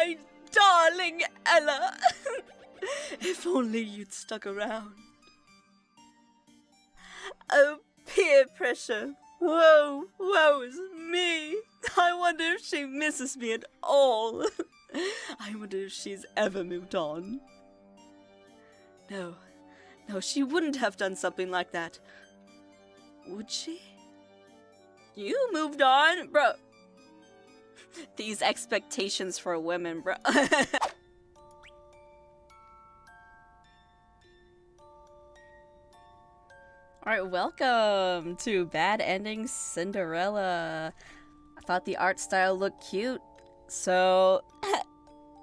my darling Ella. If only you'd stuck around. Oh, peer pressure. Woe is me. I wonder if she misses me at all. I wonder if she's ever moved on. No, she wouldn't have done something like that. Would she? You moved on? Bro. These expectations for women, bro. Alright, welcome to Bad Ending Cinderella. I thought the art style looked cute, so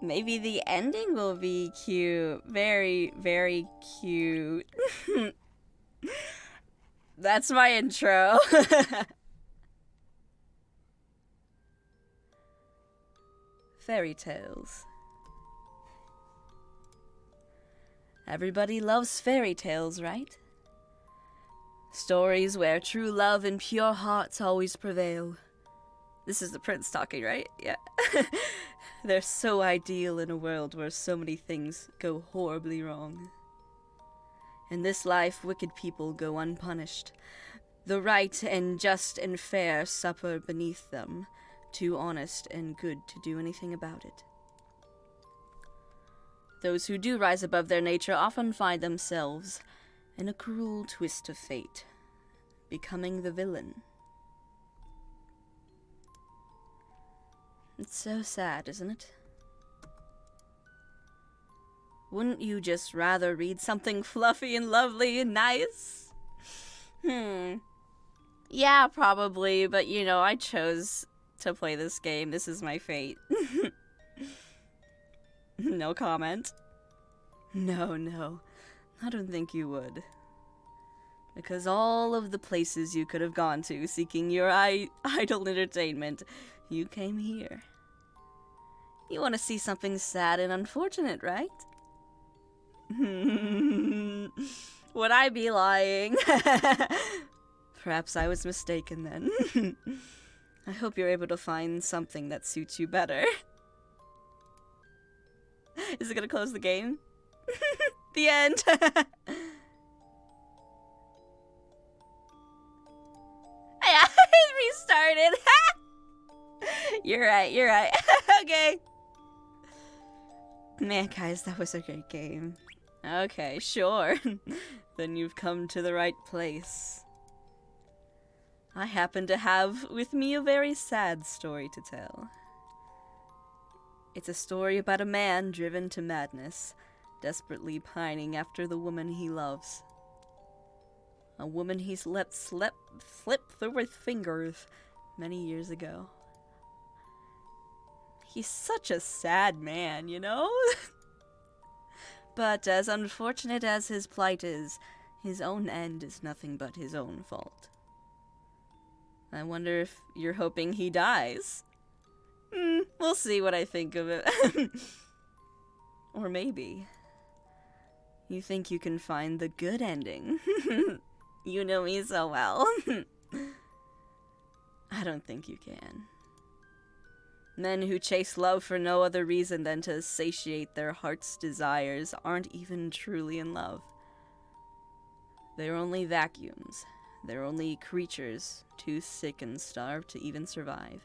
maybe the ending will be cute. Very, very cute. That's my intro. Fairy tales. Everybody loves fairy tales, right? Stories where true love and pure hearts always prevail. This is the prince talking, right? Yeah. They're so ideal in a world where so many things go horribly wrong. In this life, wicked people go unpunished. The right and just and fair suffer beneath them, too honest and good to do anything about it. Those who do rise above their nature often find themselves in a cruel twist of fate, becoming the villain. It's so sad, isn't it? Wouldn't you just rather read something fluffy and lovely and nice? Yeah, probably, but you know, I chose to play this game. This is my fate. No comment. No. I don't think you would. Because all of the places you could have gone to seeking your idle entertainment, you came here. You want to see something sad and unfortunate, right? Would I be lying? Perhaps I was mistaken then. I hope you're able to find something that suits you better. Is it gonna close the game? The end! It restarted! You're right. Okay. Man, guys, that was a great game. Okay, sure. Then you've come to the right place. I happen to have with me a very sad story to tell. It's a story about a man driven to madness, desperately pining after the woman he loves. A woman he slip through with fingers many years ago. He's such a sad man, you know? But as unfortunate as his plight is, his own end is nothing but his own fault. I wonder if you're hoping he dies. We'll see what I think of it. Or maybe you think you can find the good ending. You know me so well. I don't think you can. Men who chase love for no other reason than to satiate their heart's desires aren't even truly in love. They're only vacuums. They're only creatures too sick and starved to even survive.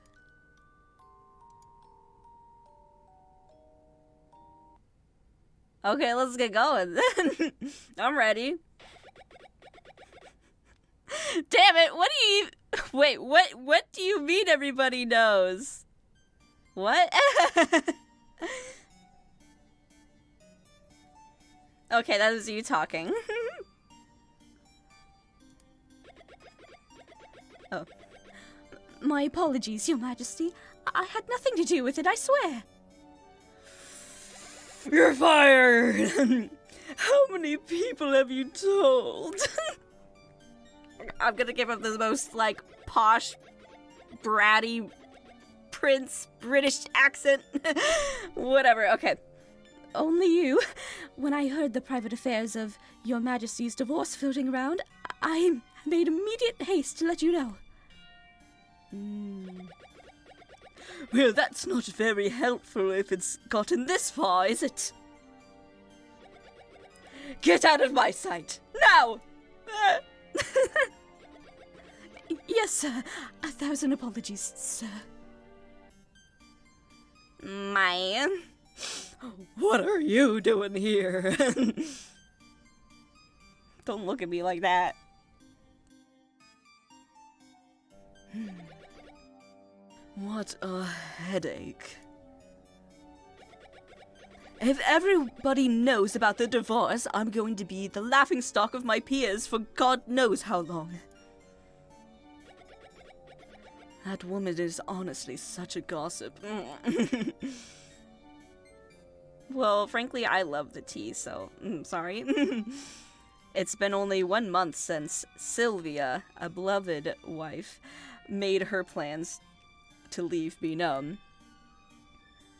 Okay, let's get going then. I'm ready. Damn it, what do you... Wait, what do you mean everybody knows? What? Okay, that was you talking. Oh. My apologies, Your Majesty. I had nothing to do with it, I swear. You're fired! How many people have you told? I'm gonna give him the most, like, posh, bratty, prince, British accent. Whatever, okay. Only you. When I heard the private affairs of Your Majesty's divorce floating around, I made immediate haste to let you know. Well, that's not very helpful if it's gotten this far, is it? Get out of my sight! Now! Yes, sir. 1,000 apologies, sir. Man. What are you doing here? Don't look at me like that. What a headache. If everybody knows about the divorce, I'm going to be the laughingstock of my peers for God knows how long. That woman is honestly such a gossip. Well, frankly, I love the tea, so sorry. It's been only 1 month since Sylvia, a beloved wife, made her plans to leave me known.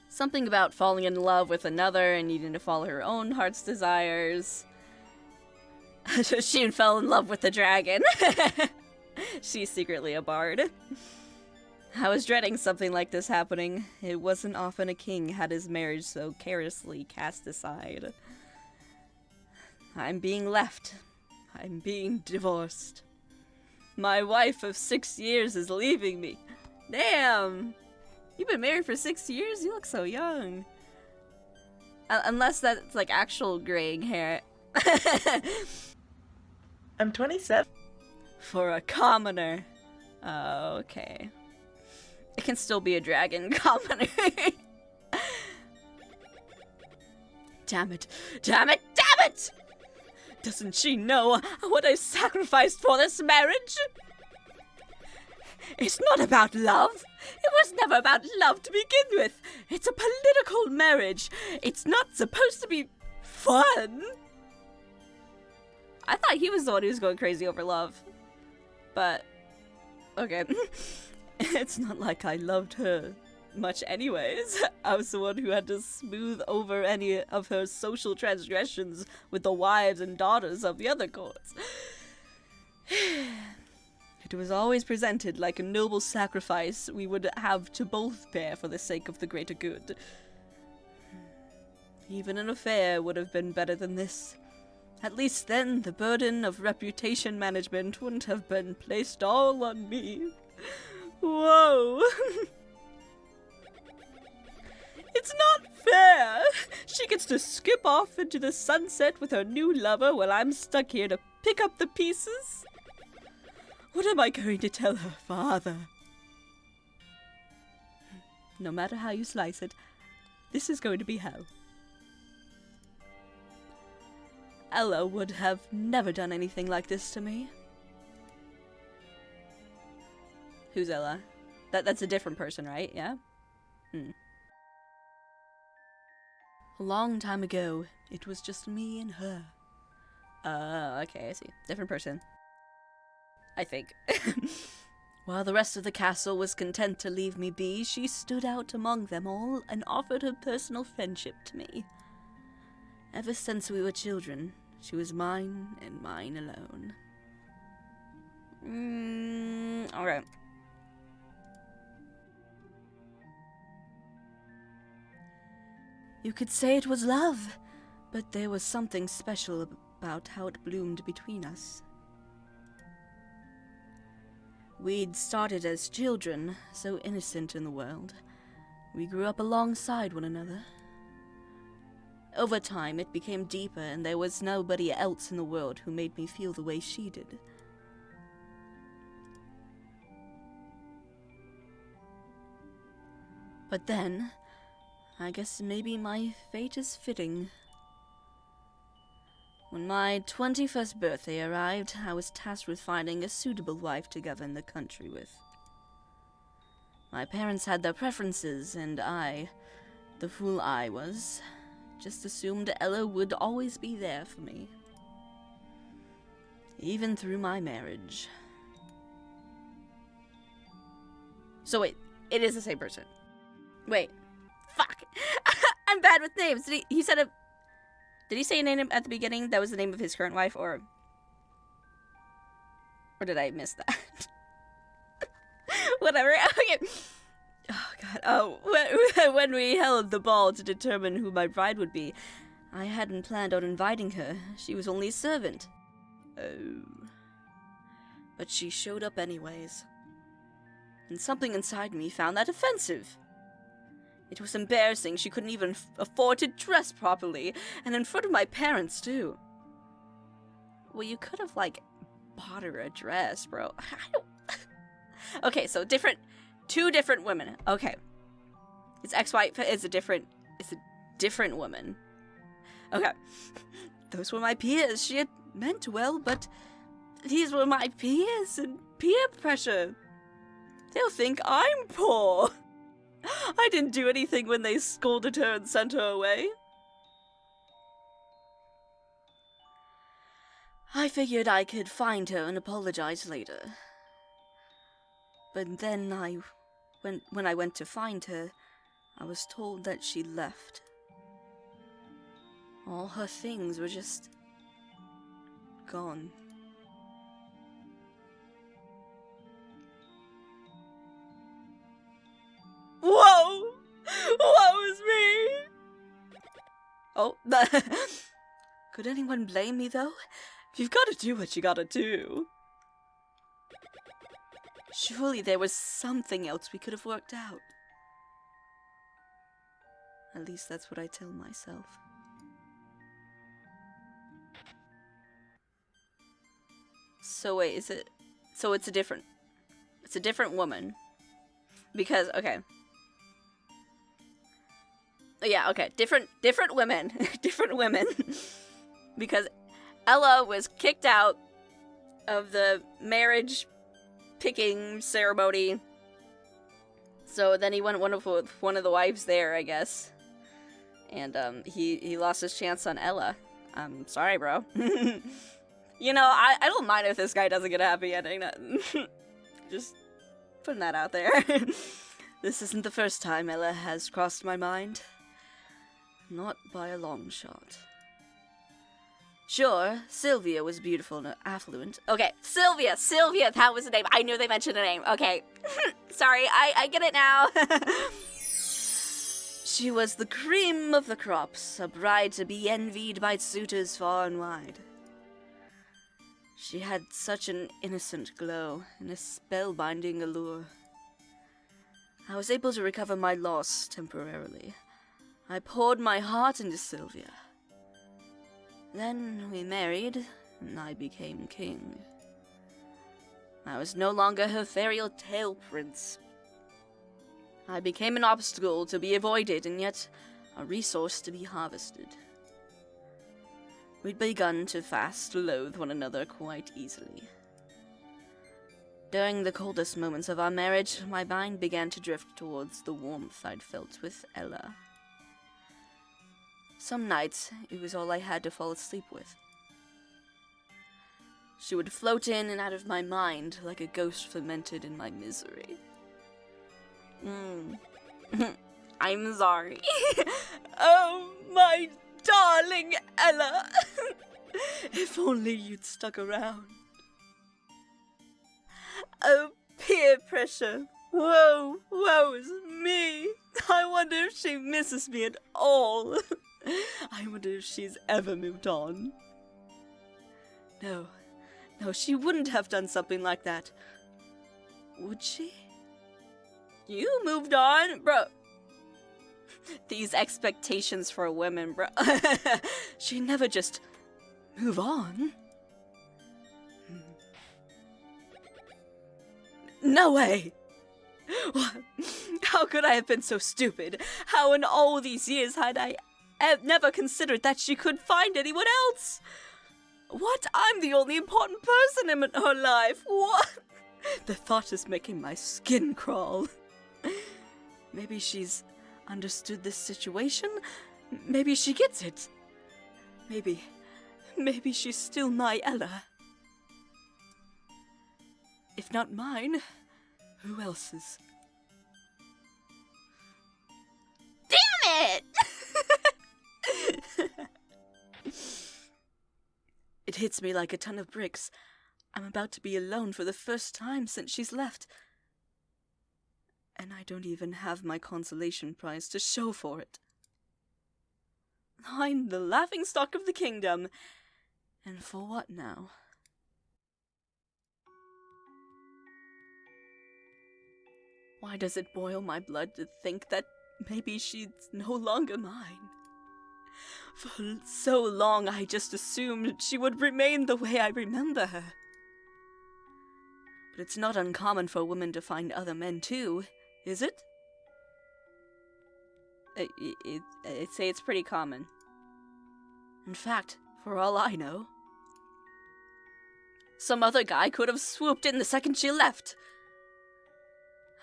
Something about falling in love with another and needing to follow her own heart's desires. She fell in love with the dragon. She's secretly a bard. I was dreading something like this happening. It wasn't often a king had his marriage so carelessly cast aside. I'm being left. I'm being divorced. My wife of 6 years is leaving me. Damn! You've been married for 6 years? You look so young. Unless that's like actual graying hair. I'm 27. For a commoner. Oh, okay. It can still be a dragon commoner. Damn it. Damn it. Damn it! Doesn't she know what I sacrificed for this marriage? It's not about love. It was never about love to begin with. It's a political marriage. It's not supposed to be fun. I thought he was the one who was going crazy over love. But, okay. It's not like I loved her much anyways. I was the one who had to smooth over any of her social transgressions with the wives and daughters of the other courts. It was always presented like a noble sacrifice we would have to both bear for the sake of the greater good. Even an affair would have been better than this. At least then the burden of reputation management wouldn't have been placed all on me. Whoa! It's not fair! She gets to skip off into the sunset with her new lover while I'm stuck here to pick up the pieces? What am I going to tell her father? No matter how you slice it, this is going to be hell. Ella would have never done anything like this to me. Who's Ella? That's a different person, right? Yeah? A long time ago, it was just me and her. Okay, I see. Different person. I think. While the rest of the castle was content to leave me be, she stood out among them all and offered her personal friendship to me. Ever since we were children, she was mine and mine alone. Alright. You could say it was love, but there was something special about how it bloomed between us. We'd started as children, so innocent in the world. We grew up alongside one another. Over time, it became deeper, and there was nobody else in the world who made me feel the way she did. But then, I guess maybe my fate is fitting. When my 21st birthday arrived, I was tasked with finding a suitable wife to govern the country with. My parents had their preferences, and I, the fool I was, just assumed Ella would always be there for me. Even through my marriage. So wait, it is the same person. Wait. Fuck! I'm bad with names. Did he say a name at the beginning that was the name of his current wife, or did I miss that? Whatever. Okay. Oh God, oh, when we held the ball to determine who my bride would be, I hadn't planned on inviting her. She was only a servant. Oh. But she showed up anyways. And something inside me found that offensive. It was embarrassing she couldn't even afford to dress properly, and in front of my parents, too. Well, you could have, like, bought her a dress, bro. I don't... Okay, so two different women. Okay. His ex-wife is a different woman. Okay. Those were my peers. She had meant well, but these were my peers and peer pressure. They'll think I'm poor. I didn't do anything when they scolded her and sent her away. I figured I could find her and apologize later. But then when I went to find her, I was told that she left. All her things were just gone. Whoa! Woe is me! Oh, could anyone blame me, though? You've got to do what you gotta do. Surely there was something else we could have worked out. At least that's what I tell myself. So wait, is it... So it's a different woman. Because, okay. Yeah, okay. Different women. Different women. Because Ella was kicked out of the marriage picking ceremony. So then he went with one of the wives there, I guess. And he lost his chance on Ella. I'm sorry, bro. You know, I don't mind if this guy doesn't get a happy ending. Just putting that out there. This isn't the first time Ella has crossed my mind. Not by a long shot. Sure, Sylvia was beautiful and affluent. Okay, Sylvia, that was the name. I knew they mentioned a name. Okay. Sorry, I get it now. She was the cream of the crops, a bride to be envied by suitors far and wide. She had such an innocent glow and a spellbinding allure. I was able to recover my loss temporarily. I poured my heart into Sylvia. Then we married, and I became king. I was no longer her fairy tale prince. I became an obstacle to be avoided, and yet a resource to be harvested. We'd begun to fast loathe one another quite easily. During the coldest moments of our marriage, my mind began to drift towards the warmth I'd felt with Ella. Some nights, it was all I had to fall asleep with. She would float in and out of my mind like a ghost fermented in my misery. I'm sorry. Oh, my darling Ella. If only you'd stuck around. Oh, peer pressure. Woe's me. I wonder if she misses me at all. I wonder if she's ever moved on. No, she wouldn't have done something like that. Would she? You moved on? Bro. These expectations for women, bro. She'd never just move on. No way! What? How could I have been so stupid? How in all these years had I never considered that she could find anyone else? What? I'm the only important person in her life. What? The thought is making my skin crawl. Maybe she's understood this situation. Maybe she gets it. Maybe she's still my Ella. If not mine, who else's? Damn it! It hits me like a ton of bricks. I'm about to be alone for the first time since she's left. And I don't even have my consolation prize to show for it. I'm the laughingstock of the kingdom. And for what now? Why does it boil my blood to think that maybe she's no longer mine? For so long I just assumed she would remain the way I remember her. But it's not uncommon for women to find other men too, is it? I'd say it's pretty common. In fact, for all I know, some other guy could have swooped in the second she left.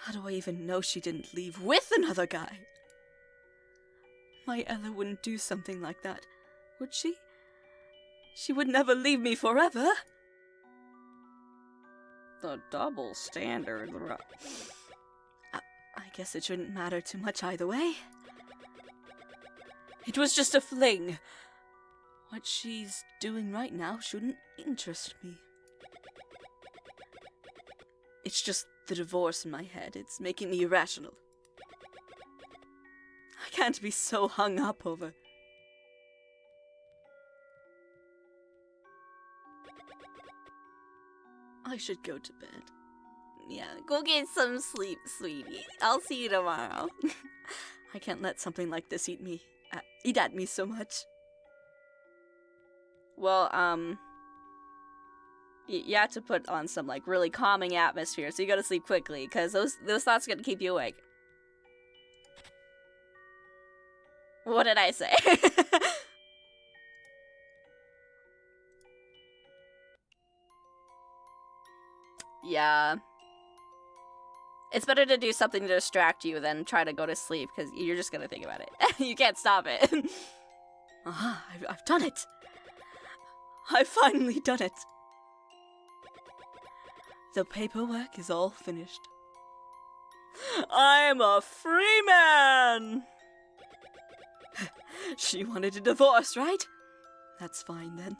How do I even know she didn't leave with another guy? My Ella wouldn't do something like that, would she? She would never leave me forever. The double standard. I guess it shouldn't matter too much either way. It was just a fling. What she's doing right now shouldn't interest me. It's just the divorce in my head. It's making me irrational. I can't be so hung up over. I should go to bed. Yeah, go get some sleep, sweetie. I'll see you tomorrow. I can't let something like this eat at me so much. Well, you have to put on some, like, really calming atmosphere, so you gotta sleep quickly, because those thoughts are gonna keep you awake. What did I say? Yeah. It's better to do something to distract you than try to go to sleep, because you're just gonna think about it. You can't stop it. Aha, I've done it. I've finally done it. The paperwork is all finished. I'm a free man! She wanted a divorce, right? That's fine then.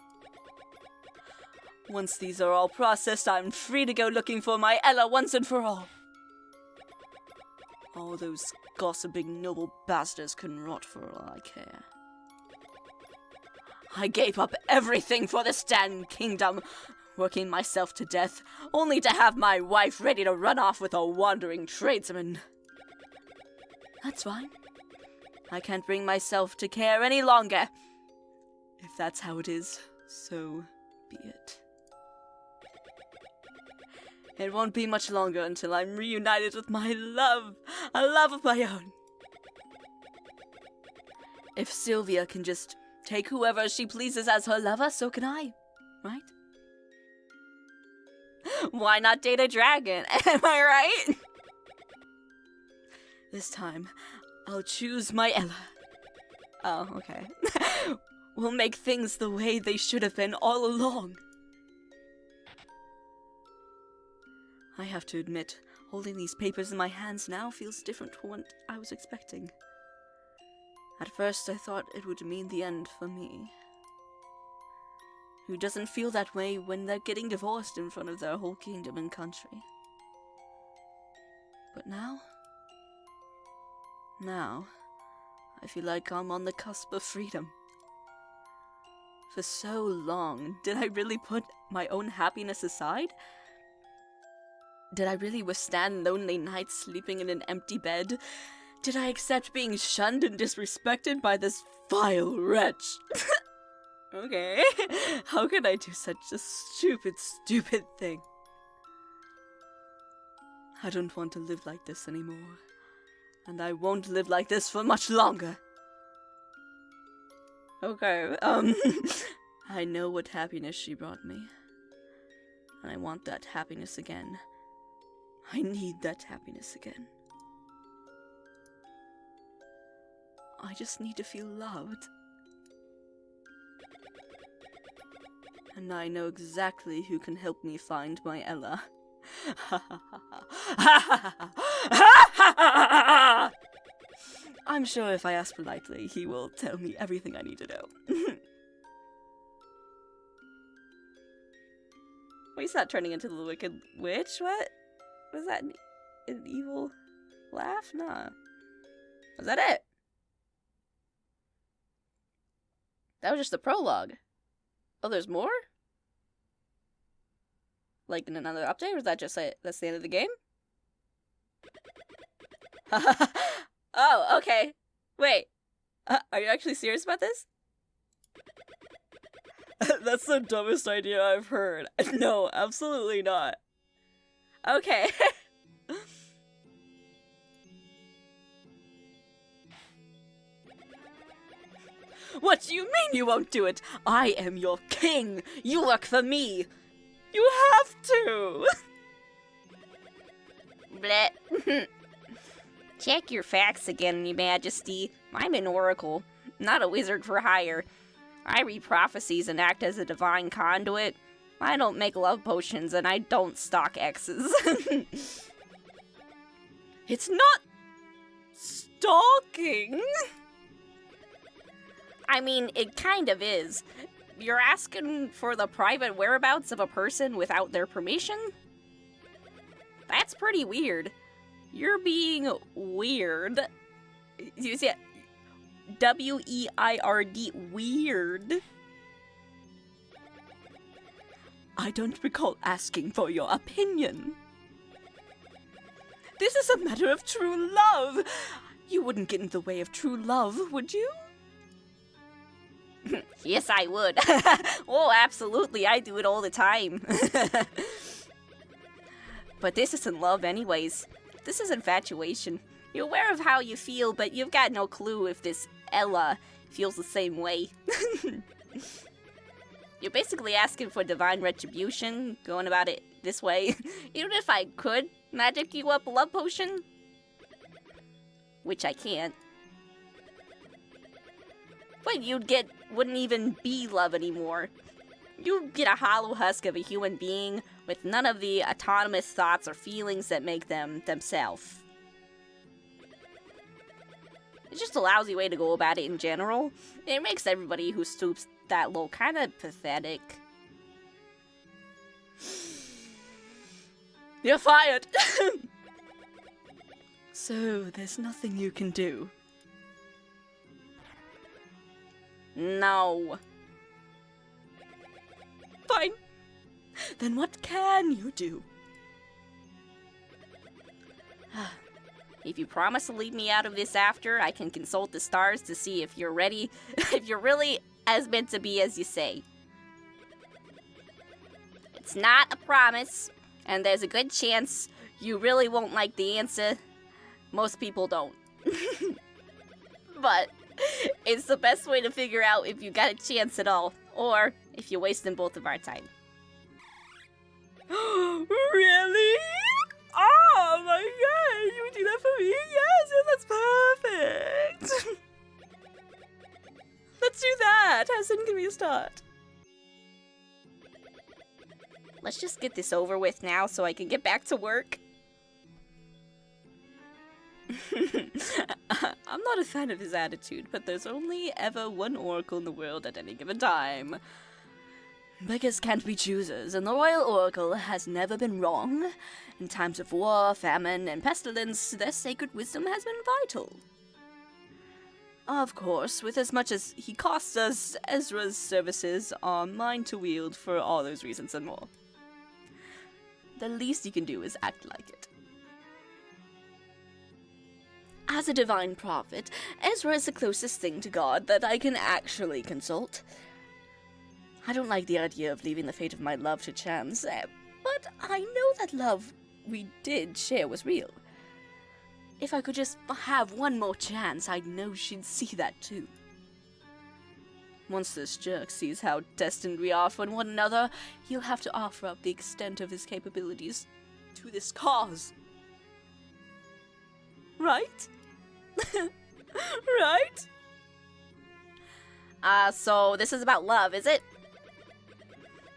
Once these are all processed, I'm free to go looking for my Ella once and for all. All those gossiping noble bastards can rot for all I care. I gave up everything for the Stan Kingdom, working myself to death, only to have my wife ready to run off with a wandering tradesman. That's fine. I can't bring myself to care any longer. If that's how it is, so be it. It won't be much longer until I'm reunited with my love, a love of my own. If Sylvia can just take whoever she pleases as her lover, so can I, right? Why not date a dragon? Am I right? This time, I'll choose my Ella. Oh, okay. We'll make things the way they should have been all along. I have to admit, holding these papers in my hands now feels different from what I was expecting. At first, I thought it would mean the end for me. Who doesn't feel that way when they're getting divorced in front of their whole kingdom and country? But now, I feel like I'm on the cusp of freedom. For so long, did I really put my own happiness aside? Did I really withstand lonely nights sleeping in an empty bed? Did I accept being shunned and disrespected by this vile wretch? Okay, how could I do such a stupid thing? I don't want to live like this anymore, and I won't live like this for much longer. Okay, I know what happiness she brought me, and I want that happiness again. I need that happiness again. I just need to feel loved. And I know exactly who can help me find my Ella. I'm sure if I ask politely, he will tell me everything I need to know. Wait, he's not turning into the Wicked Witch? What? Was that an evil laugh? Nah. Was that it? That was just the prologue. Oh, there's more? Like in another update, or is that just it? That's the end of the game? Oh, okay. Wait. Are you actually serious about this? That's the dumbest idea I've heard. No, absolutely not. Okay. What do you mean you won't do it? I am your king. You work for me. You have to. Bleh. Check your facts again, Your Majesty. I'm an oracle, not a wizard for hire. I read prophecies and act as a divine conduit. I don't make love potions and I don't stalk exes. It's not stalking. I mean, it kind of is. You're asking for the private whereabouts of a person without their permission? That's pretty weird. You're being weird. You see, W-E-I-R-D, weird. I don't recall asking for your opinion. This is a matter of true love. You wouldn't get in the way of true love, would you? Yes, I would. Oh, absolutely. I do it all the time. But this isn't love anyways. This is infatuation. You're aware of how you feel, but you've got no clue if this Ella feels the same way. You're basically asking for divine retribution, going about it this way. Even if I could magic you up a love potion, which I can't, what you'd get wouldn't even be love anymore. You'd get a hollow husk of a human being with none of the autonomous thoughts or feelings that make them themselves. It's just a lousy way to go about it in general. It makes everybody who stoops that low kind of pathetic. You're fired! So, there's nothing you can do? No. Fine. Then what can you do? If you promise to leave me out of this after, I can consult the stars to see if you're ready, if you're really as meant to be as you say. It's not a promise, and there's a good chance you really won't like the answer. Most people don't. But it's the best way to figure out if you got a chance at all, or if you're wasting both of our time. Really? Oh my god, you would do that for me? Yes, that's perfect. Let's do that. How soon can we start? Let's just get this over with now so I can get back to work. I'm not a fan of his attitude, but there's only ever one oracle in the world at any given time. Beggars can't be choosers, and the Royal Oracle has never been wrong. In times of war, famine, and pestilence, their sacred wisdom has been vital. Of course, with as much as he costs us, Ezra's services are mine to wield for all those reasons and more. The least you can do is act like it. As a divine prophet, Ezra is the closest thing to God that I can actually consult. I don't like the idea of leaving the fate of my love to chance, but I know that love we did share was real. If I could just have one more chance, I'd know she'd see that too. Once this jerk sees how destined we are for one another, he'll have to offer up the extent of his capabilities to this cause. Right? Right? So this is about love, is it?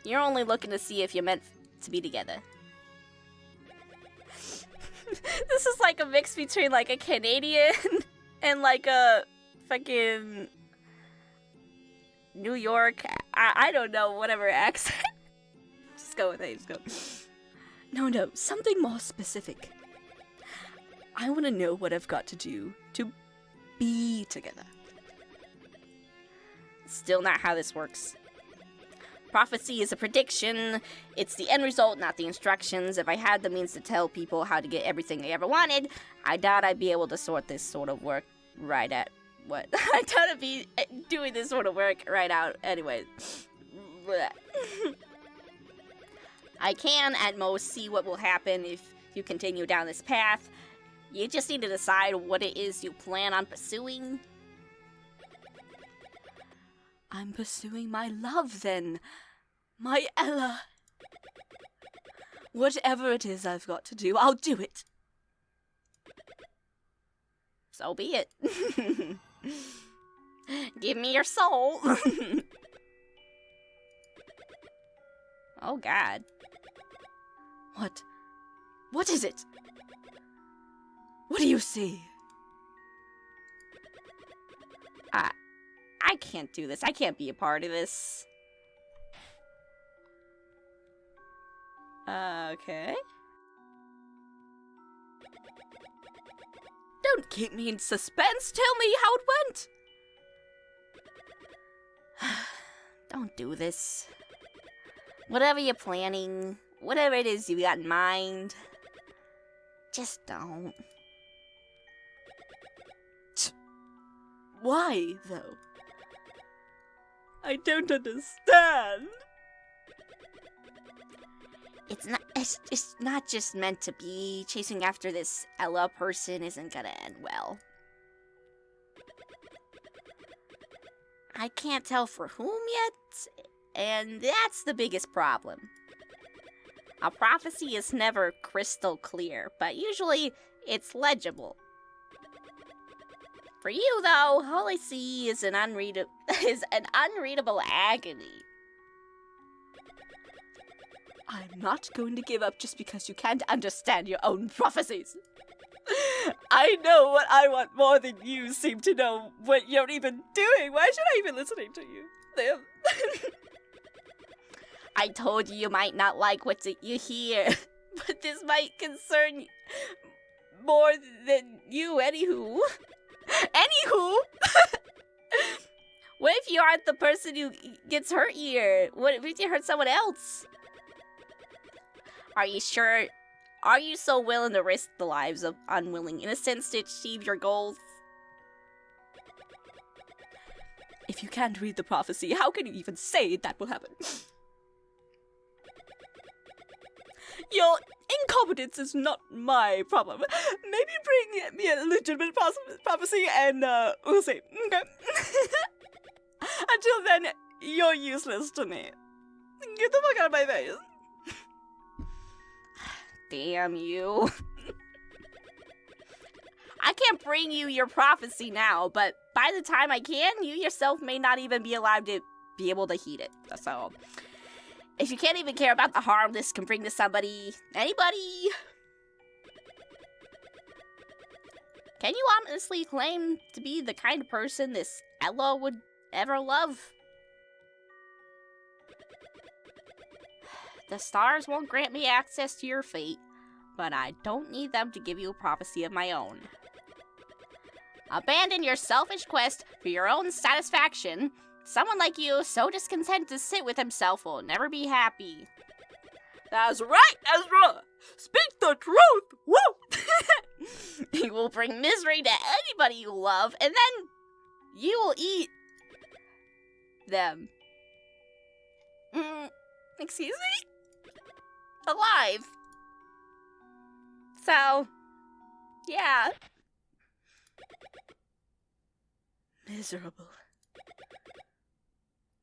You're only looking to see if you're meant to be together. This is like a mix between like a Canadian and like a fucking New York, I don't know, whatever accent. Just go with it, just go. No, something more specific. I want to know what I've got to do to be together. Still not how this works. Prophecy is a prediction. It's the end result, not the instructions. If I had the means to tell people how to get everything they ever wanted, I doubt I'd be able to sort this sort of work right at what? I doubt I'd be doing this sort of work right out anyway. I can, at most, see what will happen if you continue down this path. You just need to decide what it is you plan on pursuing. I'm pursuing my love, then. My Ella. Whatever it is I've got to do, I'll do it. So be it. Give me your soul. Oh, God. What? What is it? What do you see? I can't do this. I can't be a part of this. Okay. Don't keep me in suspense. Tell me how it went. Don't do this. Whatever you're planning, whatever it is you got in mind, just don't. Why, though? I don't understand. It's not just meant to be. Chasing after this Ella person isn't gonna end well. I can't tell for whom yet, and that's the biggest problem. A prophecy is never crystal clear, but usually it's legible. For you, though, all I see is an unreadable agony. I'm not going to give up just because you can't understand your own prophecies. I know what I want more than you seem to know what you're even doing. Why should I even listening to you? I told you might not like what you hear, but this might concern you more than you, anywho. Anywho! What if you aren't the person who gets hurt here? What if you hurt someone else? Are you sure? Are you so willing to risk the lives of unwilling innocents to achieve your goals? If you can't read the prophecy, how can you even say that will happen? Your incompetence is not my problem. Maybe bring me a legitimate prophecy and we'll see. Okay. Until then, you're useless to me. Get the fuck out of my face. Damn you. I can't bring you your prophecy now, but by the time I can, you yourself may not even be alive to be able to heed it. So, if you can't even care about the harm this can bring to somebody, anybody, can you honestly claim to be the kind of person this Ella would ever love? The stars won't grant me access to your fate, but I don't need them to give you a prophecy of my own. Abandon your selfish quest for your own satisfaction. Someone like you, so discontent to sit with himself, will never be happy. That's right, Ezra! Speak the truth! Woo! He will bring misery to anybody you love, and then you will eat them. Excuse me? Alive. So, yeah. Miserable.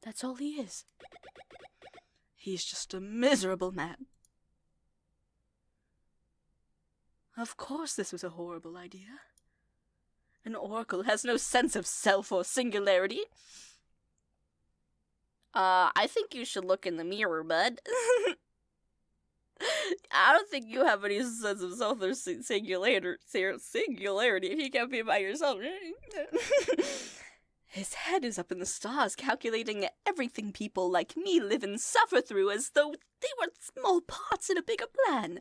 That's all he is. He's just a miserable man. Of course this was a horrible idea. An oracle has no sense of self or singularity. I think you should look in the mirror, bud. I don't think you have any sense of self or singularity if you can't be by yourself. His head is up in the stars, calculating everything people like me live and suffer through as though they were small parts in a bigger plan.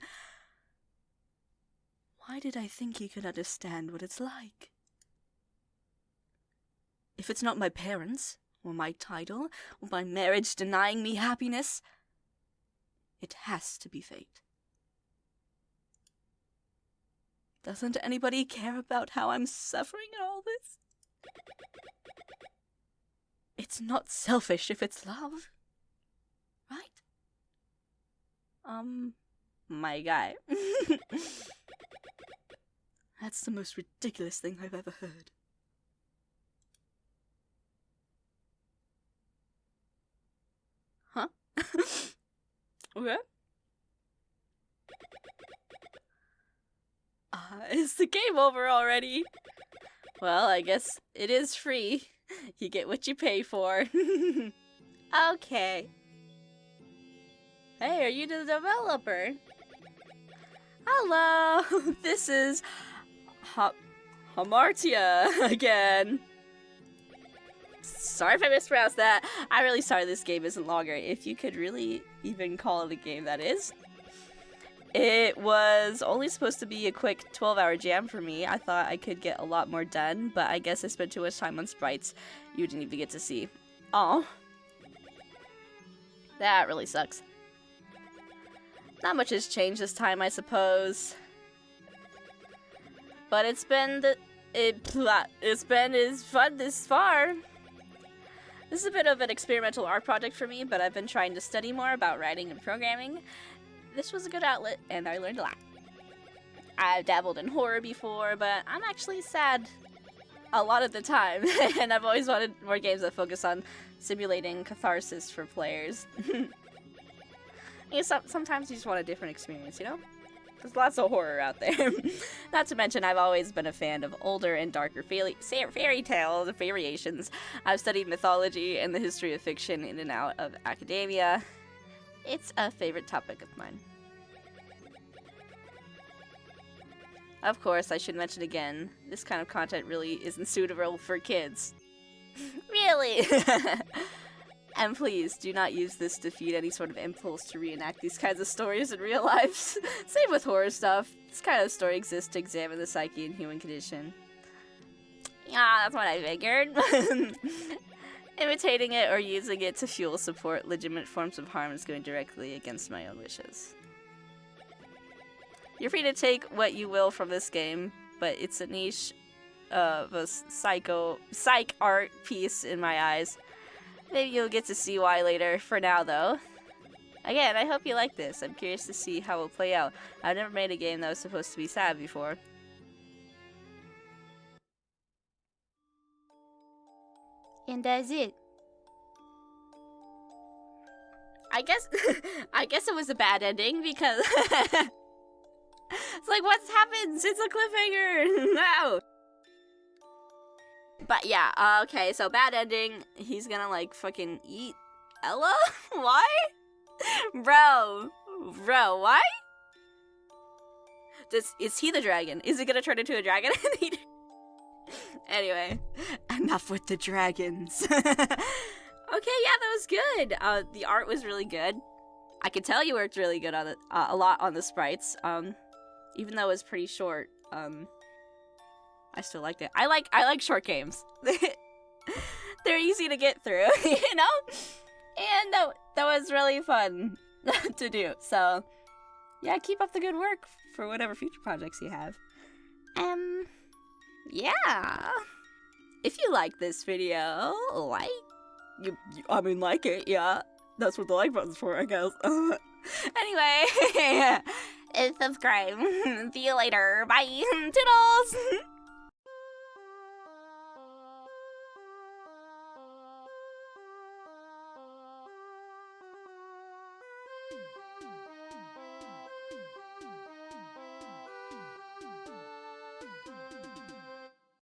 Why did I think he could understand what it's like? If it's not my parents, or my title, or my marriage denying me happiness, it has to be fate. Doesn't anybody care about how I'm suffering in all this? It's not selfish if it's love. Right? My guy. That's the most ridiculous thing I've ever heard. Huh? Okay. Is the game over already? Well, I guess it is free. You get what you pay for. Okay. Hey, are you the developer? Hello, this is Hamartia again. Sorry if I mispronounced that. I'm really sorry this game isn't longer. If you could really even call it a game, that is. It was only supposed to be a quick 12-hour jam for me. I thought I could get a lot more done, but I guess I spent too much time on sprites you didn't even get to see. Aw. That really sucks. Not much has changed this time, I suppose. But it's been as fun this far. This is a bit of an experimental art project for me, but I've been trying to study more about writing and programming. This was a good outlet, and I learned a lot. I've dabbled in horror before, but I'm actually sad a lot of the time, and I've always wanted more games that focus on simulating catharsis for players. Sometimes you just want a different experience, you know? There's lots of horror out there. Not to mention, I've always been a fan of older and darker fairy tales and variations. I've studied mythology and the history of fiction in and out of academia. It's a favorite topic of mine. Of course, I should mention again, this kind of content really isn't suitable for kids. Really? And please, do not use this to feed any sort of impulse to reenact these kinds of stories in real life. Same with horror stuff. This kind of story exists to examine the psyche and human condition. Yeah, that's what I figured. Imitating it or using it to fuel support legitimate forms of harm is going directly against my own wishes. You're free to take what you will from this game, but it's a niche of a psych art piece in my eyes. Maybe you'll get to see why later. For now, though. Again, I hope you like this. I'm curious to see how it will play out. I've never made a game that was supposed to be sad before. And that's it. I guess it was a bad ending because it's like, what's happened? It's a cliffhanger. No. But yeah, okay, so bad ending. He's gonna like fucking eat Ella? Why? Bro, why? Is he the dragon? Is he gonna turn into a dragon? Anyway, enough with the dragons. Okay, yeah, that was good. The art was really good. I could tell you worked really good on it, a lot on the sprites. Even though it was pretty short. I still liked it. I like short games. They're easy to get through, you know? And that was really fun to do. So, yeah, keep up the good work for whatever future projects you have. Yeah. If you like this video, like it, yeah. That's what the like button's for, I guess. Anyway, And subscribe. See you later. Bye. Toodles!